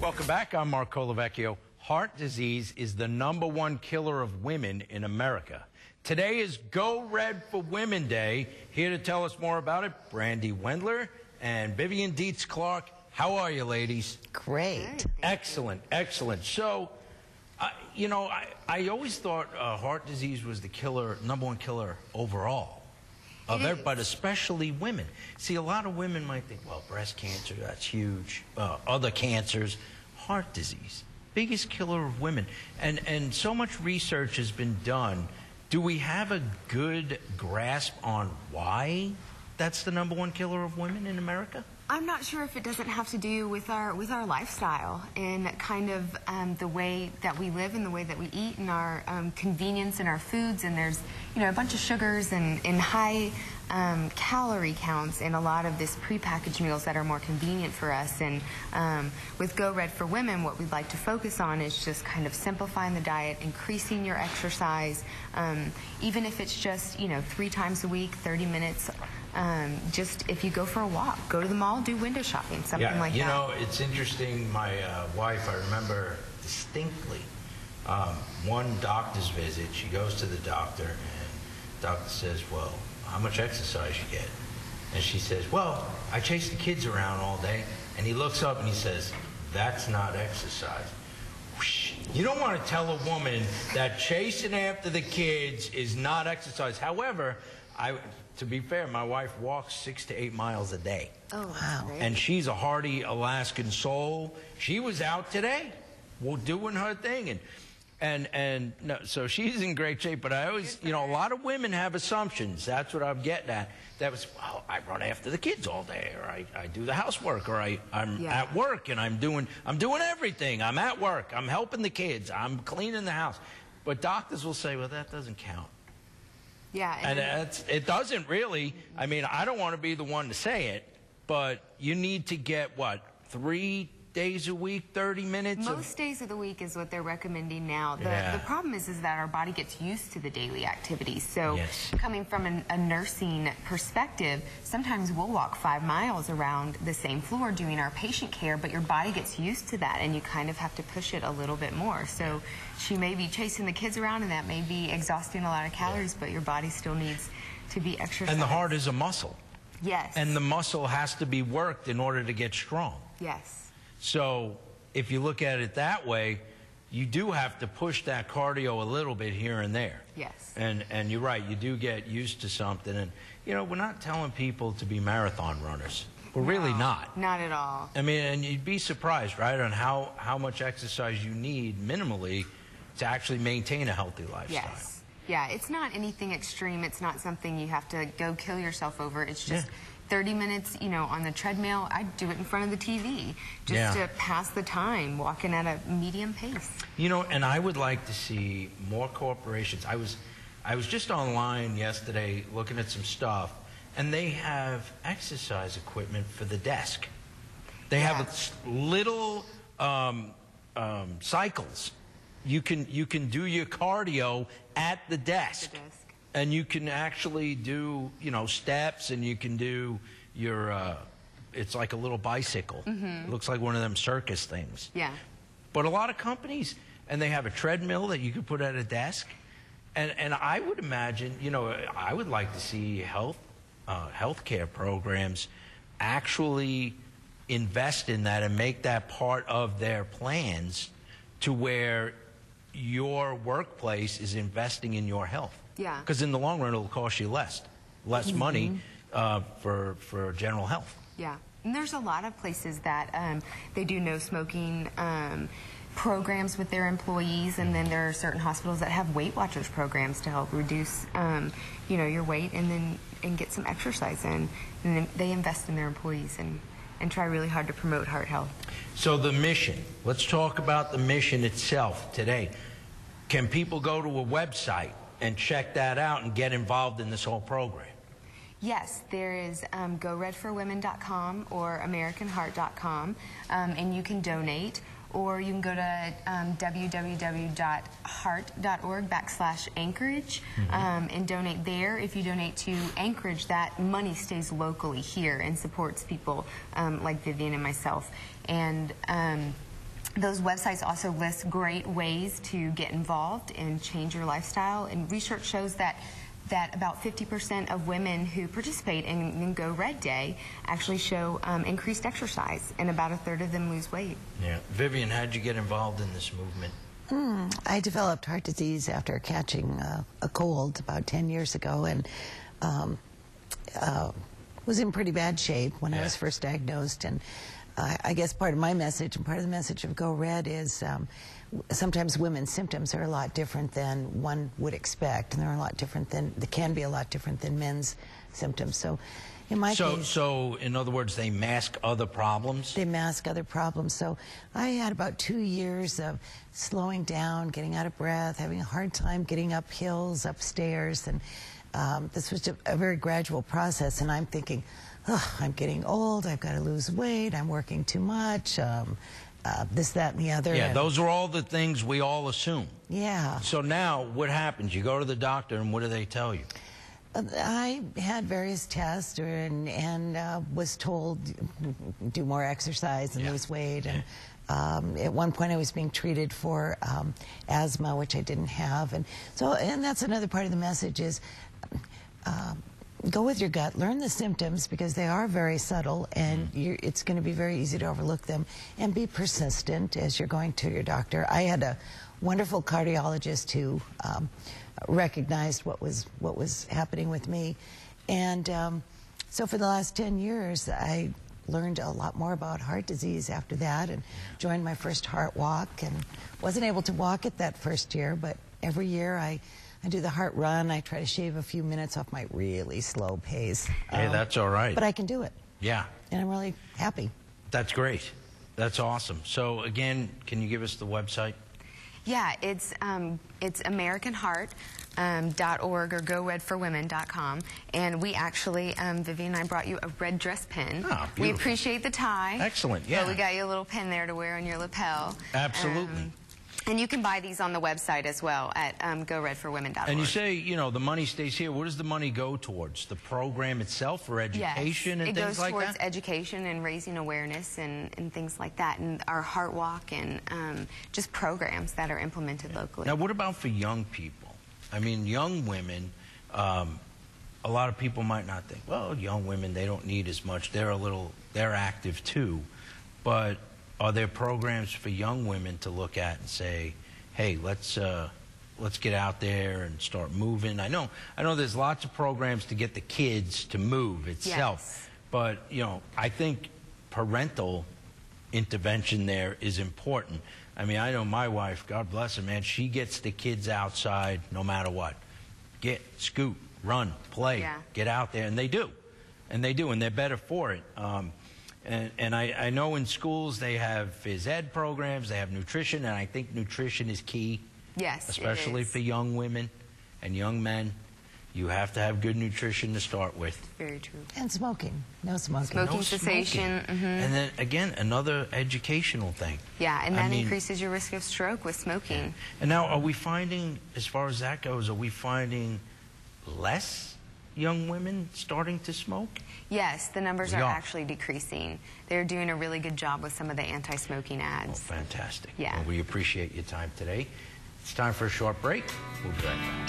Welcome back. I'm Mark Colavecchio. Heart disease is the #1 killer of women in America. Today is Go Red for Women Day. Here to tell us more about it, Brandy Wendler and Vivian Dietz-Clark. How are you, ladies? Great. Excellent, excellent. So, you know, I always thought heart disease was the #1 killer overall. But especially women. See, a lot of women might think, well, breast cancer, that's huge. Other cancers, heart disease, biggest killer of women. And so much research has been done. Do we have a good grasp on why that's the #1 killer of women in America? I'm not sure if it doesn't have to do with our lifestyle and kind of the way that we live and the way that we eat and our convenience in our foods. And there's, you know, a bunch of sugars and high calorie counts in a lot of this prepackaged meals that are more convenient for us. And with Go Red for Women, what we'd like to focus on is just kind of simplifying the diet, increasing your exercise, even if it's just, you know, 3 times a week, 30 minutes. Just if you go for a walk, go to the mall, do window shopping, something like that. You know, it's interesting. My wife, I remember distinctly one doctor's visit. She goes to the doctor, and the doctor says, well, how much exercise you get? And she says, well, I chase the kids around all day. And he looks up and he says, that's not exercise. Whoosh. You don't want to tell a woman that chasing after the kids is not exercise. However, to be fair, my wife walks 6 to 8 miles a day. Oh, wow. And she's a hardy Alaskan soul. She was out today, doing her thing. And no, so she's in great shape. But I always, you know, a lot of women have assumptions. That's what I'm getting at. That was, well, I run after the kids all day, or I do the housework, or I'm at work and I'm doing everything. I'm at work. I'm helping the kids. I'm cleaning the house. But doctors will say, well, that doesn't count. Yeah, and it doesn't really. I mean, I don't want to be the one to say it, but you need to get, what, 3 days a week, 30 minutes? Most days of the week is what they're recommending now. The problem is that our body gets used to the daily activities. So coming from a nursing perspective, sometimes we'll walk 5 miles around the same floor doing our patient care, but your body gets used to that, and you kind of have to push it a little bit more. So she may be chasing the kids around, and that may be exhausting a lot of calories, but your body still needs to be exercised. And the heart is a muscle. Yes. And the muscle has to be worked in order to get strong. Yes. So if you look at it that way, you do have to push that cardio a little bit here and there. Yes. And you're right, you do get used to something. And, you know, we're not telling people to be marathon runners. We're really not. Not at all. I mean, and you'd be surprised, right, on how much exercise you need minimally to actually maintain a healthy lifestyle. Yes. Yeah, it's not anything extreme. It's not something you have to go kill yourself over. It's just 30 minutes, you know, on the treadmill. I do it in front of the TV just to pass the time, walking at a medium pace. You know, and I would like to see more corporations. I was just online yesterday looking at some stuff, and they have exercise equipment for the desk. They have little cycles. You can do your cardio at the desk. And you can actually do, you know, steps, and you can do your, it's like a little bicycle. It looks like one of them circus things. Yeah. But a lot of companies, and they have a treadmill that you can put at a desk. And I would imagine, you know, I would like to see healthcare programs actually invest in that and make that part of their plans to where your workplace is investing in your health. Yeah. Because in the long run, it'll cost you less money for general health. Yeah. And there's a lot of places that they do no smoking programs with their employees, and then there are certain hospitals that have Weight Watchers programs to help reduce, you know, your weight and get some exercise in. And then they invest in their employees and try really hard to promote heart health. So the mission. Let's talk about the mission itself today. Can people go to a website and check that out and get involved in this whole program? Yes, there is GoRedForWomen.com or AmericanHeart.com, and you can donate, or you can go to www.heart.org/Anchorage and donate there. If you donate to Anchorage, that money stays locally here and supports people like Vivian and myself. And those websites also list great ways to get involved and change your lifestyle. And research shows that about 50% of women who participate in Go Red Day actually show increased exercise, and about a third of them lose weight. Yeah. Vivian, how'd you get involved in this movement? I developed heart disease after catching a cold about 10 years ago, and was in pretty bad shape when I was first diagnosed. And I guess part of my message and part of the message of Go Red is sometimes women's symptoms are a lot different than one would expect, and they can be a lot different than men's symptoms. So in my case... So in other words, they mask other problems? They mask other problems. So I had about 2 years of slowing down, getting out of breath, having a hard time getting up hills, upstairs, and this was a very gradual process, and I'm thinking, oh, I'm getting old, I've got to lose weight, I'm working too much, this, that, and the other. Yeah, those are all the things we all assume. Yeah. So now, what happens? You go to the doctor, and what do they tell you? I had various tests and was told do more exercise and lose weight. And at one point I was being treated for asthma, which I didn't have. And that's another part of the message is go with your gut, learn the symptoms because they are very subtle, and it's going to be very easy to overlook them, and be persistent as you're going to your doctor. I had a wonderful cardiologist who recognized what was happening with me, and so for the last 10 years I learned a lot more about heart disease after that, and joined my first heart walk, and wasn't able to walk it that first year, but every year I do the heart run. I try to shave a few minutes off my really slow pace. Hey, that's all right. But I can do it. Yeah. And I'm really happy. That's great. That's awesome. So again, can you give us the website? Yeah, it's AmericanHeart.org or GoRedForWomen.com. And we actually, Vivian and I brought you a red dress pin. Oh, we appreciate the tie. Excellent, yeah. So we got you a little pin there to wear on your lapel. Absolutely. And you can buy these on the website as well at GoRedForWomen.org. And you say, you know, the money stays here. What does the money go towards? The program itself or education and things like that? It goes towards education and raising awareness and things like that, and our Heart Walk and just programs that are implemented locally. Now, what about for young people? I mean, young women, a lot of people might not think, well, young women, they don't need as much. They're active too. But are there programs for young women to look at and say, hey, let's get out there and start moving? I know there's lots of programs to get the kids to move itself. But, you know, I think parental intervention there is important. I mean, I know my wife, God bless her, man, she gets the kids outside no matter what. Scoot, run, play, get out there, and they do. And they're better for it. And I know in schools they have phys ed programs, they have nutrition, and I think nutrition is key. Yes, especially it is. for young women and young men. You have to have good nutrition to start with. Very true. And smoking. No smoking. Smoking cessation. And then, again, another educational thing. Yeah, and that increases your risk of stroke with smoking. Yeah. And now, are we finding, as far as that goes, are we finding less young women starting to smoke? Yes, the numbers are actually decreasing. They're doing a really good job with some of the anti-smoking ads. Oh, fantastic. Yeah. Well, we appreciate your time today. It's time for a short break. We'll be right back.